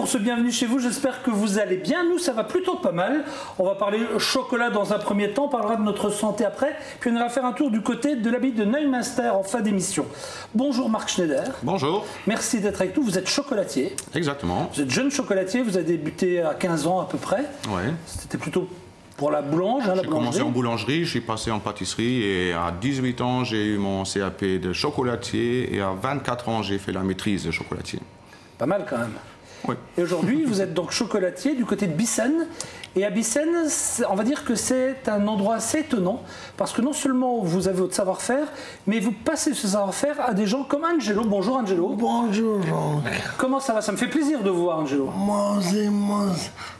pour ce bienvenue chez vous, j'espère que vous allez bien. Nous, ça va plutôt pas mal. On va parler chocolat dans un premier temps, on parlera de notre santé après, puis on ira faire un tour du côté de l'abbaye de Neumünster en fin d'émission. Bonjour Marc Schneider. Bonjour. Merci d'être avec nous, vous êtes chocolatier. Exactement. Vous êtes jeune chocolatier, vous avez débuté à 15 ans à peu près. Oui. C'était plutôt pour la boulange, hein, la J'ai boulangerie. commencé en boulangerie, je suis passé en pâtisserie et à 18 ans, j'ai eu mon CAP de chocolatier et à 24 ans, j'ai fait la maîtrise de chocolatier. Pas mal quand même. Oui. Et aujourd'hui, vous êtes donc chocolatier du côté de Bissen. Et à Bissen, on va dire que c'est un endroit assez étonnant, parce que non seulement vous avez votre savoir-faire, mais vous passez ce savoir-faire à des gens comme Angelo. Bonjour Angelo. Bonjour Jean. Comment ça va? Ça me fait plaisir de vous voir Angelo. Moi aussi,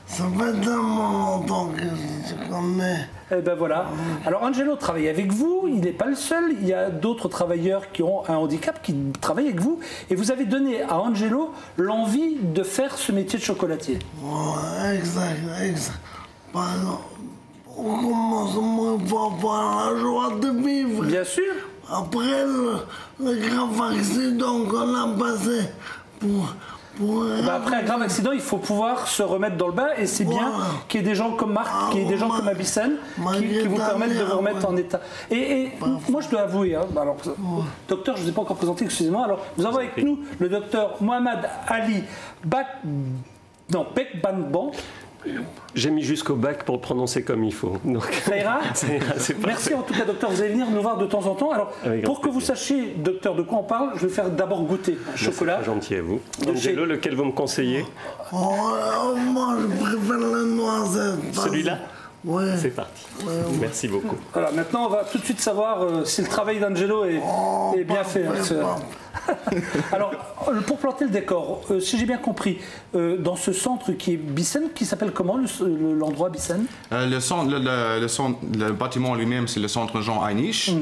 ça fait tellement longtemps que je te connais. Eh ben voilà. Alors Angelo travaille avec vous, il n'est pas le seul, il y a d'autres travailleurs qui ont un handicap qui travaillent avec vous, et vous avez donné à Angelo l'envie de faire ce métier de chocolatier. Ouais, exact. Pardon. On commence à avoir la joie de vivre. Bien sûr. Après le grave accident qu'on a passé pour Après un grave accident, il faut pouvoir se remettre dans le bain, et c'est bien qu'il y ait des gens comme Marc, qu'il y ait des gens comme Abyssen qui vous permettent de vous remettre en état. Et moi, je dois avouer, hein, alors, docteur, je ne vous ai pas encore présenté, excusez-moi. Alors, nous avons avec nous le docteur Mohamed Ali Bekbanban. J'ai mis jusqu'au bac pour le prononcer comme il faut. Donc... Ça ira, Merci en tout cas, docteur. Vous allez venir nous voir de temps en temps. Alors, pour que vous sachiez, docteur, de quoi on parle, je vais faire d'abord goûter un chocolat. C'est gentil à vous. Angelo, lequel vous me conseillez? moi, je préfère le noisette. Celui-là? Ouais. C'est parti. Merci beaucoup. Voilà, maintenant, on va tout de suite savoir si le travail d'Angelo est bien fait. Alors, pour planter le décor, si j'ai bien compris, dans ce centre qui est Bissen, qui s'appelle comment l'endroit Bissen? Le bâtiment lui-même, c'est le centre Jean Heinisch.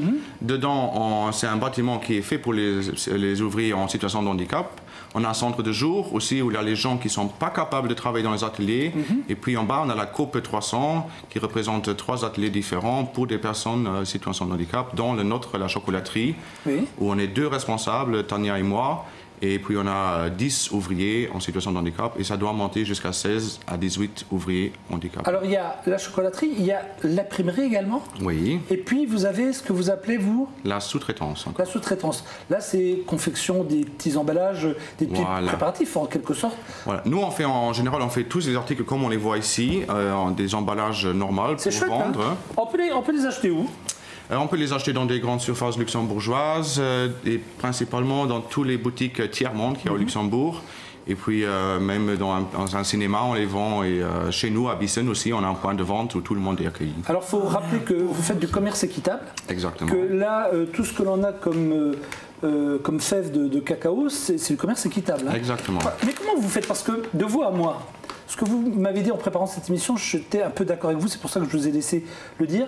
Dedans, c'est un bâtiment qui est fait pour les ouvriers en situation de handicap. On a un centre de jour aussi où il y a les gens qui ne sont pas capables de travailler dans les ateliers. Et puis en bas, on a la COP 300 qui représente 3 ateliers différents pour des personnes en situation de handicap, dont le nôtre, la chocolaterie, où on est 2 responsables, Tania et moi. Et puis on a 10 ouvriers en situation de handicap et ça doit monter jusqu'à 16 à 18 ouvriers handicapés. Alors il y a la chocolaterie, il y a l'imprimerie également. Oui. Et puis vous avez ce que vous appelez, vous? La sous-traitance. La sous-traitance. Là c'est confection des petits emballages, des petits préparatifs en quelque sorte. Voilà. Nous en général on fait tous les articles comme on les voit ici, des emballages normaux pour chouette, vendre. Hein. On peut les acheter où? On peut les acheter dans des grandes surfaces luxembourgeoises et principalement dans toutes les boutiques tiers-monde qu'il y a au Luxembourg. Et puis même dans un cinéma, on les vend. Et chez nous, à Bissen aussi, on a un point de vente où tout le monde est accueilli. Alors il faut rappeler que vous faites du commerce équitable. Exactement. Que là, tout ce que l'on a comme fèves de cacao, c'est du commerce équitable. Hein. Exactement. Mais comment vous faites? Parce que de vous à moi, ce que vous m'avez dit en préparant cette émission, j'étais un peu d'accord avec vous, c'est pour ça que je vous ai laissé le dire.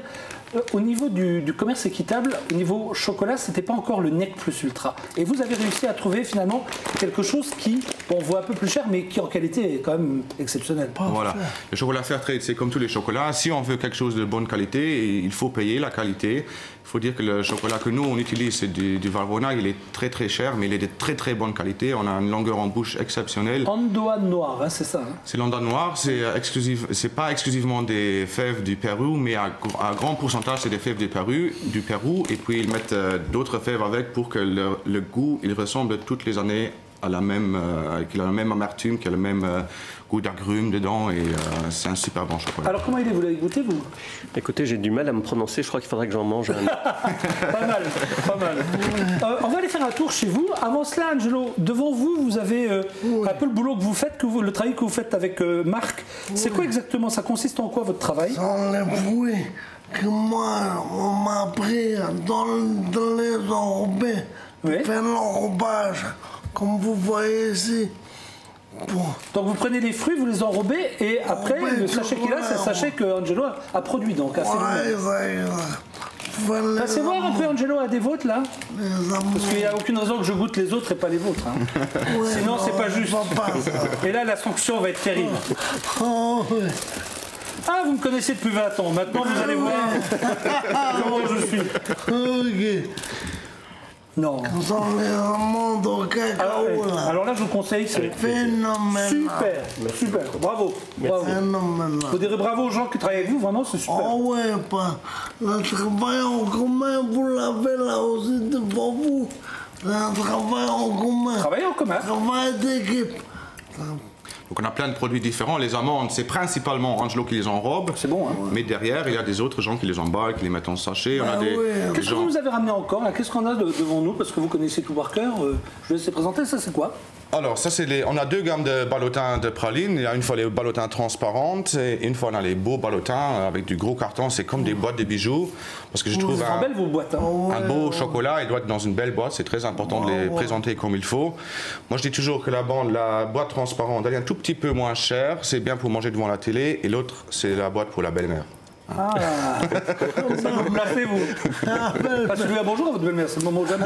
Au niveau du commerce équitable, au niveau chocolat, c'était pas encore le NEC plus ultra. Et vous avez réussi à trouver finalement quelque chose qui, on voit un peu plus cher, mais qui en qualité est quand même exceptionnel. Voilà. Le chocolat Fairtrade, c'est comme tous les chocolats. Si on veut quelque chose de bonne qualité, il faut payer la qualité. Il faut dire que le chocolat que nous on utilise, c'est du Valrhona, il est très très cher, mais il est de très très bonne qualité. On a une longueur en bouche exceptionnelle. Andoine noir, hein, c'est ça. Hein. C'est l'Andoine noir, c'est pas exclusivement des fèves du Pérou, mais à grand pourcentage c'est des fèves du Pérou, et puis ils mettent d'autres fèves avec pour que le goût il ressemble toutes les années à la même, qu'il a la même amertume, qu'il a le même goût d'agrumes dedans, et c'est un super bon chocolat. Alors comment il est? Vous l'avez goûté, vous? Écoutez, j'ai du mal à me prononcer, je crois qu'il faudrait que j'en mange un. Pas mal, pas mal. On va aller faire un tour chez vous. Avant cela, Angelo, devant vous, vous avez un peu le boulot que vous faites, le travail que vous faites avec Marc. C'est quoi exactement? Ça consiste en quoi votre travail? Dans les fruits que moi, on m'a appris dans les enrobés, faire l'enrobage, comme vous voyez ici. Donc vous prenez les fruits, vous les enrobez, et après, le sachet qu'il a, c'est le sachet que Angelo a produit. Donc, passez voir un peu, Angelo, a des vôtres, là. Parce qu'il n'y a aucune raison que je goûte les autres et pas les vôtres. Hein. Sinon, c'est pas juste. Et là, la sanction va être terrible. Ah, vous me connaissez depuis 20 ans. Maintenant, vous allez voir comment je suis. Non. Dans les amandes au cacao, là. Alors là, je vous conseille, c'est Phénoménal. super, super. Bravo. Bravo. Phénoménal. Vous direz bravo aux gens qui travaillent avec vous, vraiment, c'est super. Oh ouais, pas. Le travail en commun, vous l'avez là aussi devant vous. C'est un travail en commun. Travailler en commun. Travail d'équipe. Donc on a plein de produits différents. Les amandes, c'est principalement Angelo qui les enrobe. C'est bon, hein. Mais derrière, il y a des autres gens qui les emballent, qui les mettent en sachet. On a des Qu'est-ce que gens... vous nous avez ramené encore là? Qu'est-ce qu'on a devant nous? Parce que vous connaissez tout par cœur. Je vais laisser présenter. Ça, c'est quoi? Alors, ça, on a deux gammes de ballotins de pralines. Il y a une fois les ballotins transparentes et une fois on a les beaux ballotins avec du gros carton. C'est comme des boîtes de bijoux. Parce que je trouve Elles sont belles, vos boîtes. Hein. un beau chocolat, il doit être dans une belle boîte. C'est très important de les présenter comme il faut. Moi, je dis toujours que la boîte transparente, elle est un tout petit peu moins chère. C'est bien pour manger devant la télé. Et l'autre, c'est la boîte pour la belle-mère. Ah, ça vous placez, vous. Passez-lui un bonjour à votre belle-mère, c'est le moment jamais.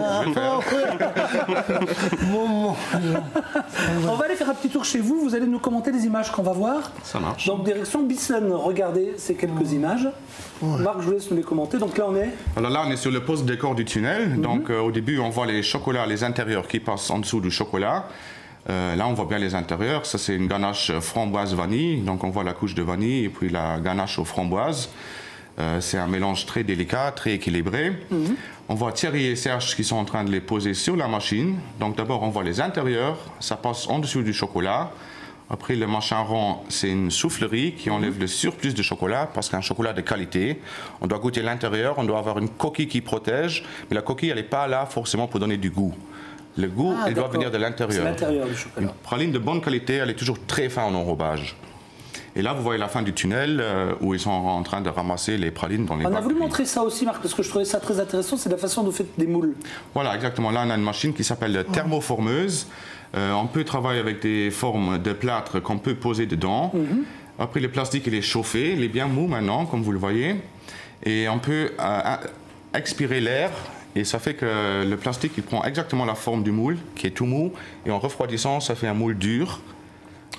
On va aller faire un petit tour chez vous, vous allez nous commenter les images qu'on va voir. Ça marche. Donc direction Bissen, regardez ces quelques images. Marc, je vous laisse nous les commenter. Donc là on est... Alors là, on est sur le poste décor du tunnel. Donc au début, on voit les chocolats, les intérieurs qui passent en dessous du chocolat. Là, on voit bien les intérieurs. Ça, c'est une ganache framboise-vanille. Donc, on voit la couche de vanille et puis la ganache aux framboises. C'est un mélange très délicat, très équilibré. On voit Thierry et Serge qui sont en train de les poser sur la machine. Donc, d'abord, on voit les intérieurs. Ça passe en dessous du chocolat. Après, le machin rond, c'est une soufflerie qui enlève le surplus de chocolat parce qu'un chocolat de qualité, on doit goûter l'intérieur, on doit avoir une coquille qui protège. Mais la coquille, elle n'est pas là forcément pour donner du goût. Le goût, il doit venir de l'intérieur. C'est l'intérieur du chocolat. Une praline de bonne qualité, elle est toujours très fin en enrobage. Et là, vous voyez la fin du tunnel où ils sont en train de ramasser les pralines dans les bacs. On a voulu montrer ça aussi, Marc, parce que je trouvais ça très intéressant, c'est la façon dont vous faites des moules. Voilà, exactement. Là, on a une machine qui s'appelle thermoformeuse. On peut travailler avec des formes de plâtre qu'on peut poser dedans. Après, le plastique, il est chauffé, il est bien mou maintenant, comme vous le voyez. Et on peut expirer l'air. Et ça fait que le plastique, il prend exactement la forme du moule, qui est tout mou. Et en refroidissant, ça fait un moule dur.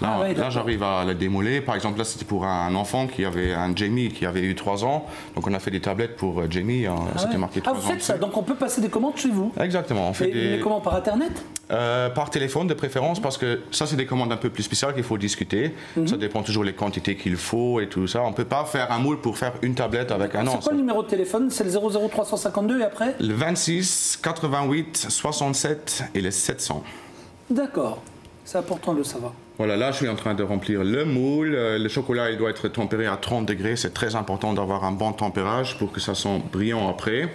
Là, là j'arrive à le démouler. Par exemple, là, c'était pour un enfant qui avait un Jamie qui avait eu 3 ans. Donc, on a fait des tablettes pour Jamie. C'était marqué 3 ans. Ah, vous faites ça? Donc, on peut passer des commandes chez vous? Exactement. On fait des commandes par Internet? Par téléphone de préférence, parce que ça, c'est des commandes un peu plus spéciales qu'il faut discuter. Ça dépend toujours des quantités qu'il faut et tout ça. On ne peut pas faire un moule pour faire une tablette avec un an. C'est quoi le numéro de téléphone? C'est le 00352 et après? Le 26 88 67 et le 700. D'accord. C'est important de le savoir. Voilà, là, je suis en train de remplir le moule. Le chocolat, il doit être tempéré à 30 degrés. C'est très important d'avoir un bon tempérage pour que ça sente brillant après.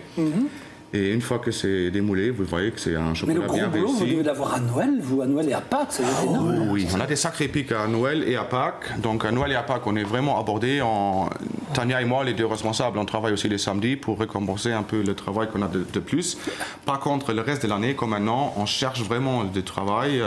Et une fois que c'est démoulé, vous voyez que c'est un chocolat bien réussi. Mais le gros boulot, vous devez l'avoir à Noël, vous, à Noël et à Pâques, c'est énorme. Oui, on a des sacrés pics à Noël et à Pâques. Donc à Noël et à Pâques, on est vraiment abordé. Tania et moi, les deux responsables, on travaille aussi les samedis pour récompenser un peu le travail qu'on a de plus. Par contre, le reste de l'année, comme maintenant, on cherche vraiment du travail.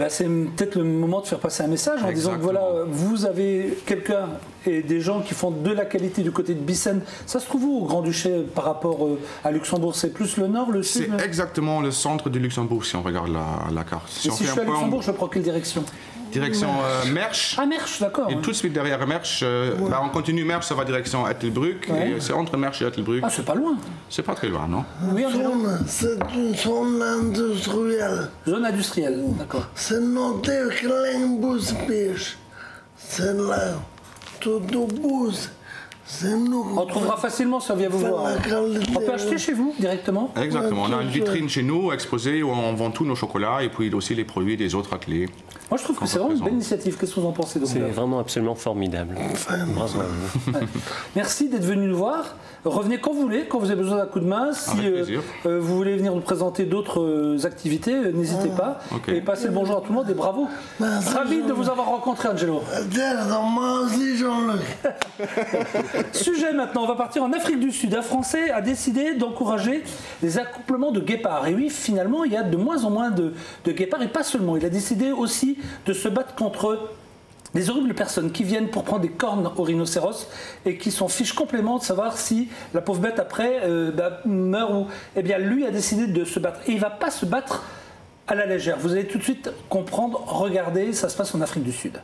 C'est peut-être le moment de faire passer un message en disant que voilà, vous avez quelqu'un et des gens qui font de la qualité du côté de Bissen. Ça se trouve où au Grand-Duché par rapport à Luxembourg? C'est plus le nord, le sud? C'est exactement le centre du Luxembourg si on regarde la carte. Si je suis à Luxembourg, je prends quelle direction? Direction Mersch. Ah, Mersch, d'accord. Et tout de suite derrière Mersch, on continue Mersch, ça va direction Ettelbruck. Et c'est entre Mersch et Ettelbruck. Ah, c'est pas loin. C'est pas très loin, non? Oui, c'est une zone industrielle. Zone industrielle, d'accord. C'est noté Kleinbusbisch. C'est là. Tout bouge. On trouvera facilement si on vient vous voir. On peut acheter chez vous directement? Exactement. On a une vitrine chez nous exposée où on vend tous nos chocolats et puis aussi les produits des autres ateliers. Moi, je trouve que c'est vraiment une belle initiative. Qu'est-ce que vous en pensez? C'est vraiment absolument formidable. Bravo. Merci d'être venu nous voir. Revenez quand vous voulez, quand vous avez besoin d'un coup de main. Si vous voulez venir nous présenter d'autres activités, n'hésitez pas. Et passez le bonjour à tout le monde et bravo. Ravi de vous avoir rencontré, Angelo. Moi aussi, Jean-Luc. Sujet maintenant, on va partir en Afrique du Sud. Un Français a décidé d'encourager les accouplements de guépards. Et oui, finalement, il y a de moins en moins de guépards, et pas seulement. Il a décidé aussi de se battre contre des horribles personnes qui viennent pour prendre des cornes au rhinocéros et qui s'en fichent complètement de savoir si la pauvre bête après meurt ou... Eh bien, lui a décidé de se battre. Et il ne va pas se battre à la légère. Vous allez tout de suite comprendre. Regardez, ça se passe en Afrique du Sud.